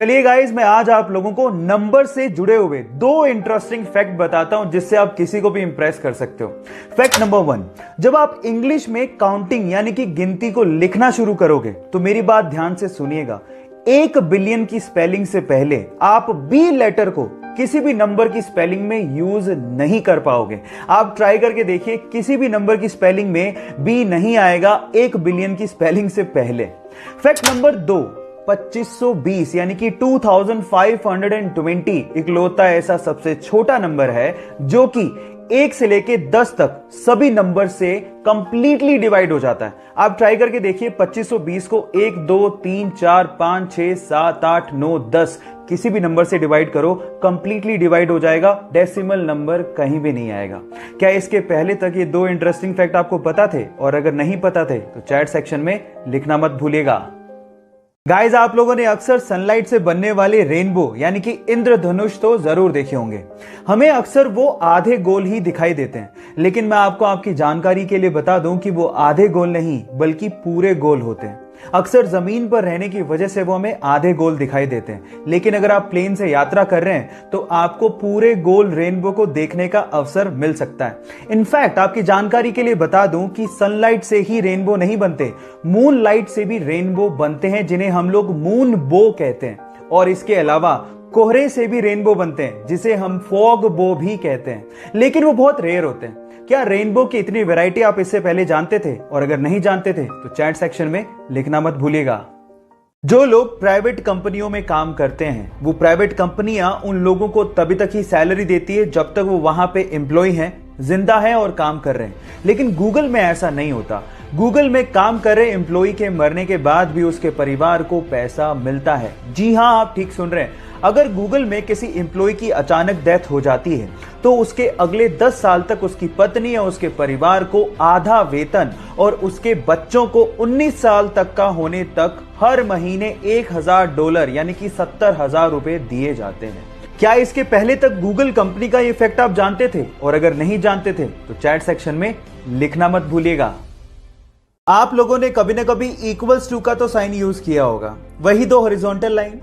चलिए गाइस, मैं आज आप लोगों को नंबर से जुड़े हुए दो इंटरेस्टिंग फैक्ट बताता हूं जिससे आप किसी को भी इंप्रेस कर सकते हो। फैक्ट नंबर 1, जब आप इंग्लिश में काउंटिंग यानी कि गिनती को लिखना शुरू करोगे तो मेरी बात ध्यान से सुनिएगा। 1 बिलियन की स्पेलिंग से पहले आप बी लेटर को किसी भी नंबर की स्पेलिंग में यूज नहीं कर पाओगे। आप ट्राई करके देखिए, किसी भी नंबर की स्पेलिंग में बी नहीं आएगा 1 बिलियन की स्पेलिंग से पहले। फैक्ट नंबर 2, 2520 यानी कि 2520 इकलौता ऐसा सबसे छोटा नंबर है जो कि 1 से लेके 10 तक सभी नंबर से कंप्लीटली डिवाइड हो जाता है। आप ट्राई करके देखिए, 2520 को 1 2 3 4 5 6 7 8 9 10 किसी भी नंबर से डिवाइड करो, कंप्लीटली डिवाइड हो जाएगा, डेसिमल नंबर कहीं भी नहीं आएगा। क्या इसके पहले तक ये दो इंटरेस्टिंग फैक्ट आपको पता थे? और अगर नहीं पता थे तो चैट सेक्शन में लिखना मत भूलिएगा। गाइज, आप लोगों ने अक्सर सनलाइट से बनने वाले रेनबो यानी कि इंद्रधनुष तो जरूर देखे होंगे। हमें अक्सर वो आधे गोल ही दिखाई देते हैं, लेकिन मैं आपको आपकी जानकारी के लिए बता दूं कि वो आधे गोल नहीं बल्कि पूरे गोल होते हैं। अक्सर जमीन पर रहने की वजह से वो हमें आधे गोल दिखाई देते हैं, लेकिन अगर आप प्लेन से यात्रा कर रहे हैं तो आपको पूरे गोल रेनबो को देखने का अवसर मिल सकता है। इनफैक्ट आपकी जानकारी के लिए बता दूं कि सनलाइट से ही रेनबो नहीं बनते, मून लाइट से भी रेनबो बनते हैं जिन्हें हम लोग मून बो कहते हैं। और इसके अलावा कोहरे से भी रेनबो बनते हैं जिसे हम फॉग बो भी कहते हैं, लेकिन वो बहुत रेयर होते हैं। क्या रेनबो की इतनी वैरायटी आप इससे पहले जानते थे? और अगर नहीं जानते थे तो चैट सेक्शन में लिखना मत भूलिएगा। जो लोग प्राइवेट कंपनियों में काम करते हैं, वो प्राइवेट कंपनियां उन लोगों को तभी तक ही सैलरी देती है जब तक वो वहां पे एम्प्लॉय हैं, जिंदा है और काम कर रहे हैं। लेकिन गूगल में ऐसा नहीं होता। गूगल में काम कर रहे एम्प्लॉय के मरने के बाद भी उसके परिवार को पैसा मिलता है। जी हां, आप ठीक सुन रहे हैं। अगर गूगल में किसी एम्प्लॉय की अचानक डेथ हो जाती है तो उसके अगले 10 साल तक उसकी पत्नी या उसके परिवार को आधा वेतन और उसके बच्चों को 19 साल तक का होने तक हर महीने $1000 यानी कि 70,000 रुपए दिए जाते हैं। क्या इसके पहले तक गूगल कंपनी का ये फैक्ट आप जानते थे? और अगर नहीं जानते थे तो चैट सेक्शन में लिखना मत भूलिएगा। आप लोगों ने कभी ना कभी इक्वल्स टू का तो साइन यूज किया होगा, वही दो हॉरिजॉन्टल लाइन।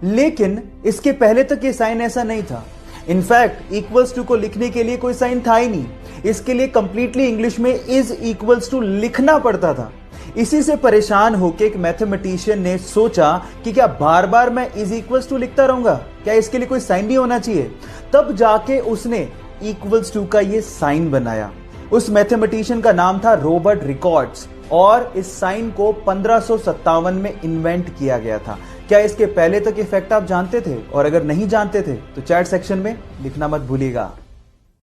लेकिन इसके पहले तक ये साइन ऐसा नहीं था। इनफैक्ट इक्वल्स टू को लिखने के लिए कोई साइन था ही नहीं। इसके लिए कंप्लीटली इंग्लिश में इज इक्वल्स टू लिखना पड़ता था। इसी से परेशान होकर एक मैथमेटिशियन ने सोचा कि क्या बार बार मैं इज इक्वल्स टू लिखता रहूंगा, क्या इसके लिए कोई साइन नहीं होना चाहिए? तब जाके उसने इक्वल्स टू का ये साइन बनाया। उस मैथमेटिशियन का नाम था रॉबर्ट रिकॉर्ड्स और इस साइन को 1557 में इन्वेंट किया गया था। क्या इसके पहले तक ये फैक्ट आप जानते थे? और अगर नहीं जानते थे तो चैट सेक्शन में लिखना मत भूलिएगा।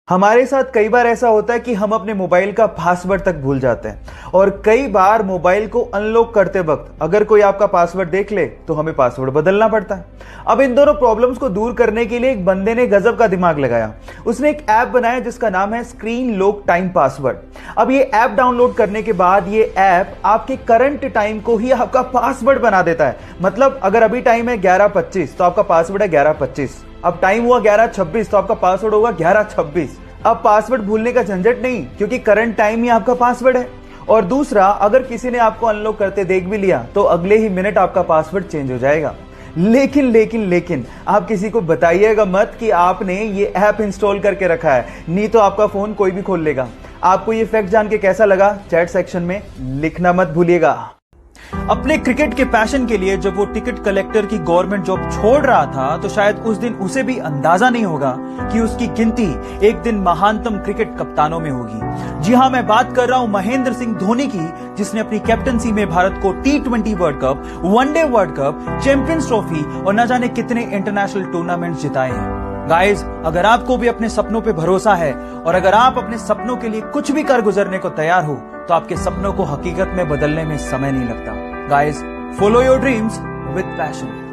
हमारे साथ कई बार ऐसा होता है कि हम अपने मोबाइल का पासवर्ड तक भूल जाते हैं, और कई बार मोबाइल को अनलॉक करते वक्त अगर कोई आपका पासवर्ड देख ले तो हमें पासवर्ड बदलना पड़ता है। अब इन दोनों प्रॉब्लम्स को दूर करने के लिए एक बंदे ने गजब का दिमाग लगाया। उसने एक ऐप बनाया जिसका नाम है स्क्रीन लॉक टाइम पासवर्ड। अब ये ऐप डाउनलोड करने के बाद ये ऐप आपके करंट टाइम को ही आपका पासवर्ड बना देता है। मतलब अगर अभी टाइम है 11:25 तो आपका पासवर्ड है 11:25। अब टाइम हुआ 11:26 तो आपका पासवर्ड होगा 11:26। अब पासवर्ड भूलने का झंझट नहीं, क्योंकि करंट टाइम ही आपका पासवर्ड है। और दूसरा, अगर किसी ने आपको अनलॉक करते देख भी लिया तो अगले ही मिनट आपका पासवर्ड चेंज हो जाएगा। लेकिन आप किसी को बताइएगा मत कि आपने ये ऐप इंस्टॉल करके रखा है, नहीं तो आपका फोन कोई भी खोल लेगा। आपको ये फैक्ट जान के कैसा लगा? चैट सेक्शन में लिखना मत भूलिएगा। अपने क्रिकेट के पैशन के लिए जब वो टिकट कलेक्टर की गवर्नमेंट जॉब छोड़ रहा था तो शायद उस दिन उसे भी अंदाजा नहीं होगा कि उसकी गिनती एक दिन महानतम क्रिकेट कप्तानों में होगी। जी हां, मैं बात कर रहा हूं महेंद्र सिंह धोनी की, जिसने अपनी कैप्टनसी में भारत को T20 world cup, one day world cup, champions trophy और न जाने कितने इंटरनेशनल टूर्नामेंट जिताए हैं। गाइज, अगर आपको भी अपने सपनों पे भरोसा है और अगर आप अपने सपनों के लिए कुछ भी कर गुजरने को तैयार हो तो आपके सपनों को हकीकत में बदलने में समय नहीं लगता। Guys, follow your dreams with passion.